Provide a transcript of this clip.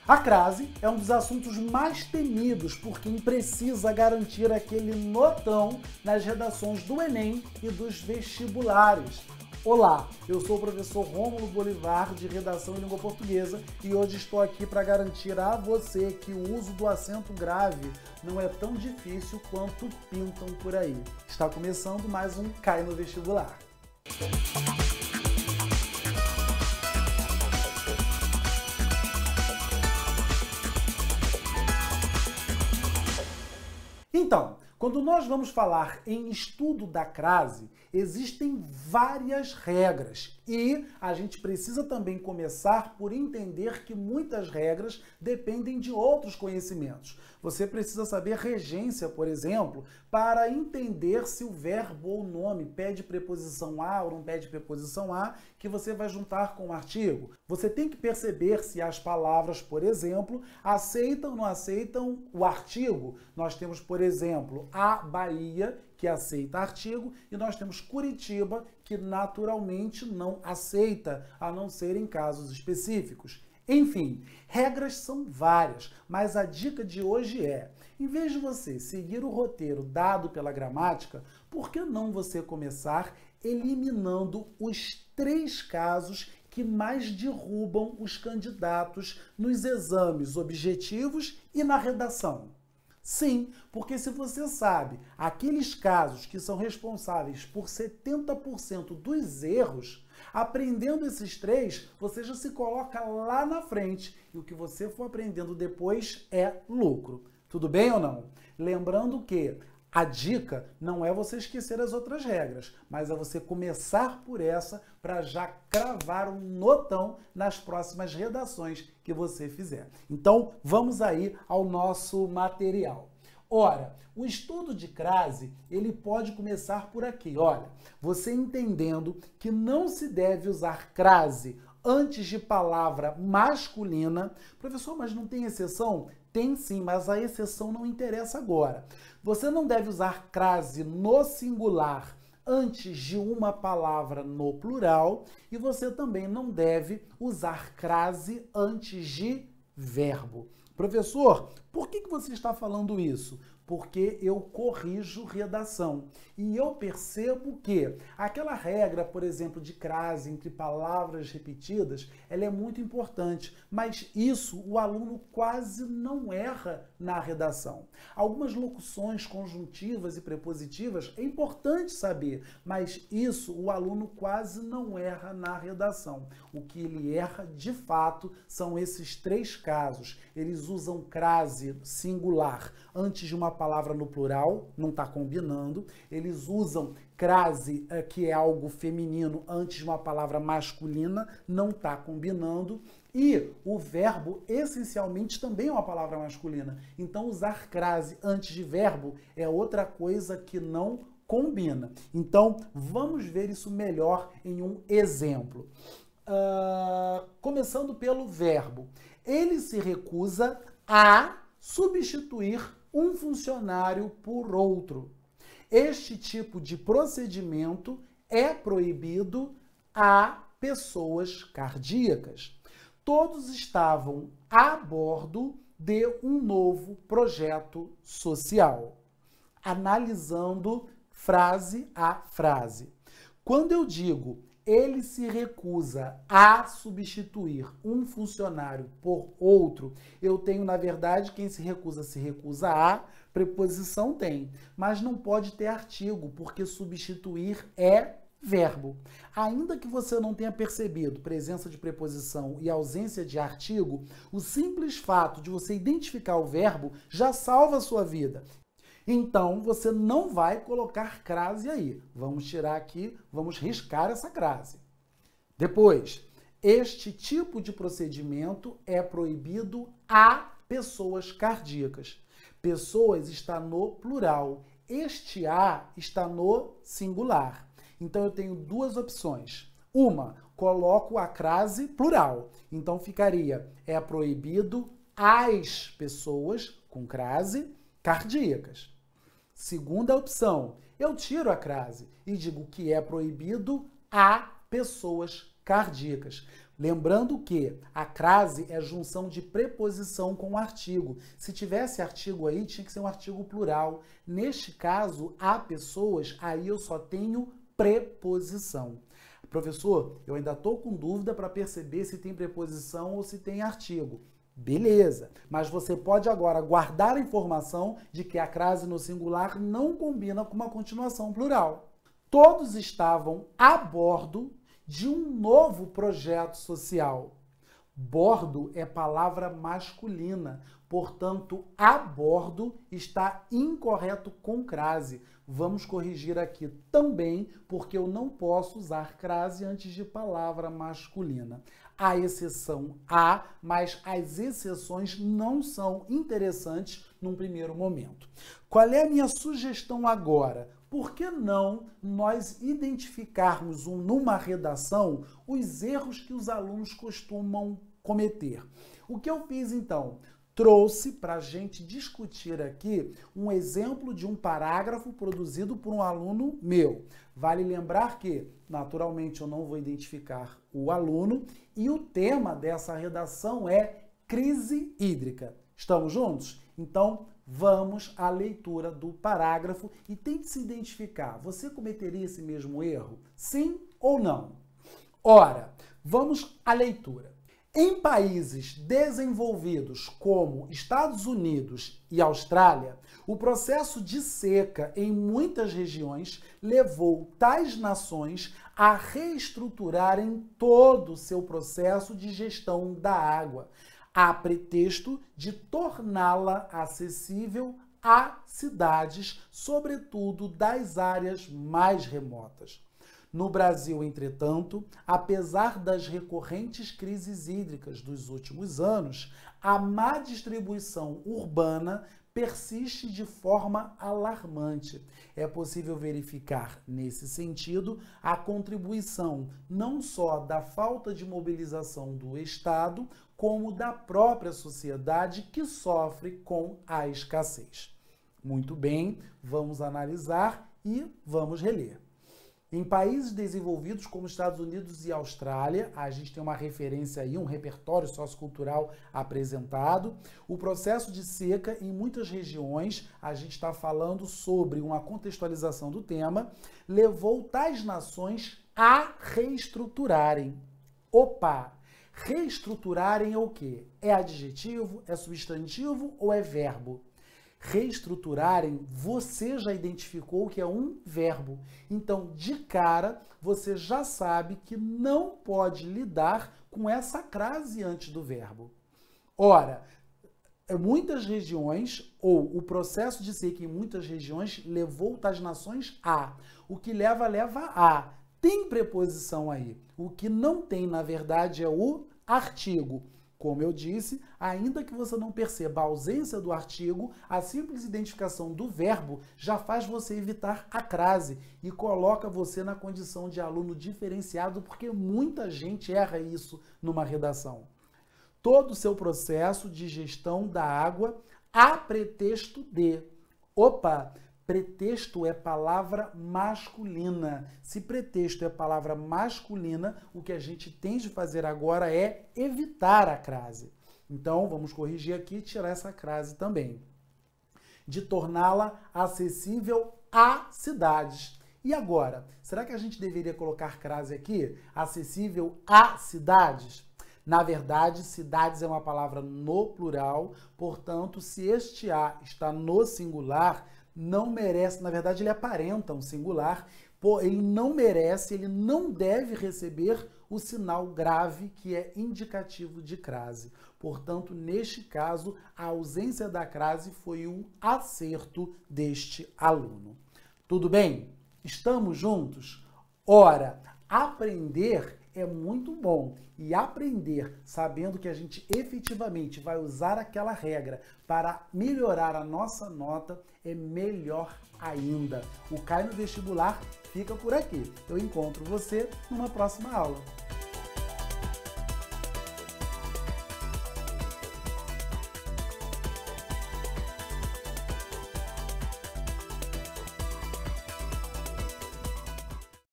A crase é um dos assuntos mais temidos por quem precisa garantir aquele notão nas redações do Enem e dos vestibulares. Olá, eu sou o professor Rômulo Bolivar, de Redação em Língua Portuguesa, e hoje estou aqui para garantir a você que o uso do acento grave não é tão difícil quanto pintam por aí. Está começando mais um Cai no Vestibular. Então, quando nós vamos falar em estudo da crase, existem várias regras e a gente precisa também começar por entender que muitas regras dependem de outros conhecimentos. Você precisa saber regência, por exemplo, para entender se o verbo ou nome pede preposição a ou não pede preposição a, que você vai juntar com o artigo. Você tem que perceber se as palavras, por exemplo, aceitam ou não aceitam o artigo. Nós temos, por exemplo, a Bahia, que aceita artigo, e nós temos Curitiba, que naturalmente não aceita, a não ser em casos específicos. Enfim, regras são várias, mas a dica de hoje é, em vez de você seguir o roteiro dado pela gramática, por que não você começar eliminando os 3 casos que mais derrubam os candidatos nos exames objetivos e na redação? Sim, porque se você sabe aqueles casos que são responsáveis por 70% dos erros, aprendendo esses 3, você já se coloca lá na frente e o que você for aprendendo depois é lucro. Tudo bem ou não? Lembrando que a dica não é você esquecer as outras regras, mas é você começar por essa para já cravar um notão nas próximas redações que você fizer. Então, vamos aí ao nosso material. Ora, o estudo de crase, ele pode começar por aqui. Olha, você entendendo que não se deve usar crase antes de palavra masculina. Professor, mas não tem exceção? Tem sim, mas a exceção não interessa agora. Você não deve usar crase no singular antes de uma palavra no plural e você também não deve usar crase antes de verbo. Professor, por que você está falando isso? Porque eu corrijo redação. E eu percebo que aquela regra, por exemplo, de crase entre palavras repetidas, ela é muito importante, mas isso o aluno quase não erra na redação. Algumas locuções conjuntivas e prepositivas é importante saber, mas isso o aluno quase não erra na redação. O que ele erra, de fato, são esses 3 casos. Eles usam crase singular antes de uma palavra no plural, não está combinando. Eles usam crase, que é algo feminino, antes de uma palavra masculina, não está combinando. E o verbo, essencialmente, também é uma palavra masculina. Então, usar crase antes de verbo é outra coisa que não combina. Então, vamos ver isso melhor em um exemplo. Começando pelo verbo. Ele se recusa a substituir um funcionário por outro. Este tipo de procedimento é proibido a pessoas cardíacas. Todos estavam a bordo de um novo projeto social. Analisando frase a frase. Quando eu digo ele se recusa a substituir um funcionário por outro, eu tenho, na verdade, quem se recusa a, preposição tem, mas não pode ter artigo, porque substituir é verbo. Ainda que você não tenha percebido presença de preposição e ausência de artigo, o simples fato de você identificar o verbo já salva a sua vida. Então, você não vai colocar crase aí. Vamos tirar aqui, vamos riscar essa crase. Depois, este tipo de procedimento é proibido a pessoas cardíacas. Pessoas está no plural. Este a está no singular. Então, eu tenho 2 opções. Uma, coloco a crase plural. Então, ficaria, é proibido as pessoas com crase cardíacas. Segunda opção, eu tiro a crase e digo que é proibido a pessoas cardíacas. Lembrando que a crase é junção de preposição com artigo. Se tivesse artigo aí, tinha que ser um artigo plural. Neste caso, há pessoas, aí eu só tenho preposição. Professor, eu ainda estou com dúvida para perceber se tem preposição ou se tem artigo. Beleza, mas você pode agora guardar a informação de que a crase no singular não combina com uma continuação plural. Todos estavam a bordo de um novo projeto social. Bordo é palavra masculina, portanto, a bordo está incorreto com crase. Vamos corrigir aqui também, porque eu não posso usar crase antes de palavra masculina. A exceção há, mas as exceções não são interessantes num primeiro momento. Qual é a minha sugestão agora? Por que não nós identificarmos numa redação os erros que os alunos costumam cometer? O que eu fiz então? Trouxe para a gente discutir aqui um exemplo de um parágrafo produzido por um aluno meu. Vale lembrar que, naturalmente, eu não vou identificar o aluno e o tema dessa redação é crise hídrica. Estamos juntos? Então, vamos à leitura do parágrafo e tente se identificar. Você cometeria esse mesmo erro? Sim ou não? Ora, vamos à leitura. Em países desenvolvidos como Estados Unidos e Austrália, o processo de seca em muitas regiões levou tais nações a reestruturarem todo o seu processo de gestão da água, a pretexto de torná-la acessível a cidades, sobretudo das áreas mais remotas. No Brasil, entretanto, apesar das recorrentes crises hídricas dos últimos anos, a má distribuição urbana persiste de forma alarmante. É possível verificar, nesse sentido, a contribuição não só da falta de mobilização do Estado, como da própria sociedade que sofre com a escassez. Muito bem, vamos analisar e vamos reler. Em países desenvolvidos como Estados Unidos e Austrália, a gente tem uma referência aí, um repertório sociocultural apresentado. O processo de seca em muitas regiões, a gente está falando sobre uma contextualização do tema, levou tais nações a reestruturarem. Opa! Reestruturarem é o quê? É adjetivo, é substantivo ou é verbo? Reestruturarem, você já identificou que é um verbo. Então, de cara, você já sabe que não pode lidar com essa crase antes do verbo. Ora, muitas regiões, ou o processo de seca em muitas regiões, levou tais nações a. O que leva a. Tem preposição aí. O que não tem, na verdade, é o artigo. Como eu disse, ainda que você não perceba a ausência do artigo, a simples identificação do verbo já faz você evitar a crase e coloca você na condição de aluno diferenciado, porque muita gente erra isso numa redação. Todo o seu processo de gestão da água a pretexto de. Opa! Pretexto é palavra masculina. Se pretexto é palavra masculina, o que a gente tem de fazer agora é evitar a crase. Então, vamos corrigir aqui e tirar essa crase também. De torná-la acessível a cidades. E agora, será que a gente deveria colocar crase aqui? Acessível a cidades? Na verdade, cidades é uma palavra no plural, portanto, se este a está no singular, não merece, na verdade ele aparenta um singular, ele não merece, ele não deve receber o sinal grave que é indicativo de crase. Portanto, neste caso, a ausência da crase foi um acerto deste aluno. Tudo bem? Estamos juntos? Ora, aprender é muito bom e aprender sabendo que a gente efetivamente vai usar aquela regra para melhorar a nossa nota é melhor ainda. O Cai no Vestibular fica por aqui. Eu encontro você numa próxima aula.